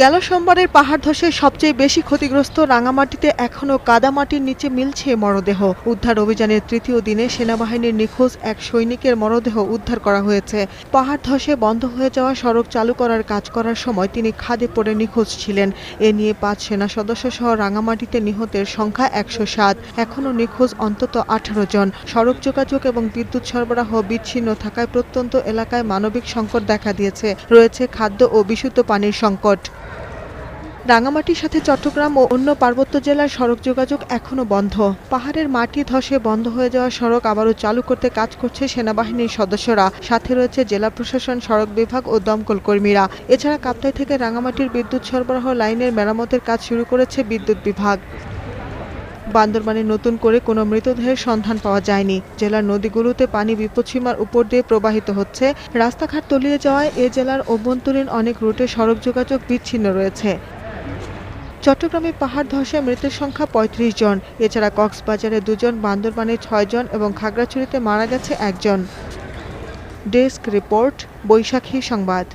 গেল সোমবারের পাহাড় ধসে সবচেয়ে বেশি ক্ষতিগ্রস্ত রাঙামাটিতে এখনও কাদামাটির নিচে মিলছে মরদেহ। উদ্ধার অভিযানের তৃতীয় দিনে সেনাবাহিনীর নিখোঁজ এক সৈনিকের মরদেহ উদ্ধার করা হয়েছে। পাহাড় ধসে বন্ধ হয়ে যাওয়া সড়ক চালু করার কাজ করার সময় তিনি খাদে পড়ে নিখোঁজ ছিলেন। এ নিয়ে ৫ সেনা সদস্য সহ রাঙামাটিতে নিহতের সংখ্যা ১০৭। এখনও নিখোঁজ অন্তত ১৮ জন। সড়ক যোগাযোগ এবং বিদ্যুৎ সরবরাহ বিচ্ছিন্ন থাকায় প্রত্যন্ত এলাকায় মানবিক সংকট দেখা দিয়েছে। রয়েছে খাদ্য ও বিশুদ্ধ পানির সংকট। রাঙামাটির সাথে চট্টগ্রাম ও অন্য পার্বত্য জেলার সড়ক যোগাযোগ এখনও বন্ধ। পাহাড়ের মাটি ধসে বন্ধ হয়ে যাওয়া সড়ক আবারও চালু করতে কাজ করছে সেনাবাহিনীর সদস্যরা। সাথে রয়েছে জেলা প্রশাসন, সড়ক বিভাগ ও দমকল কর্মীরা। এছাড়া কাপ্তাই থেকে রাঙামাটির বিদ্যুৎ সরবরাহ লাইনের মেরামতের কাজ শুরু করেছে বিদ্যুৎ বিভাগ। বান্দরবানে নতুন করে কোনো মৃতদেহের সন্ধান পাওয়া যায়নি। জেলার নদীগুলোতে পানি বিপদসীমার উপর দিয়ে প্রবাহিত হচ্ছে। রাস্তাঘাট তলিয়ে যাওয়ায় এ জেলার অভ্যন্তরীণ অনেক রুটে সড়ক যোগাযোগ বিচ্ছিন্ন রয়েছে। চট্টগ্রামে পাহাড় ধসে মৃতের সংখ্যা ৩৫ জন। এছাড়া কক্সবাজারে ২ জন, বান্দরবানে ৬ জন এবং খাগড়াছড়িতে মারা গেছে ১ জন। ডেস্ক রিপোর্ট, বৈশাখী সংবাদ।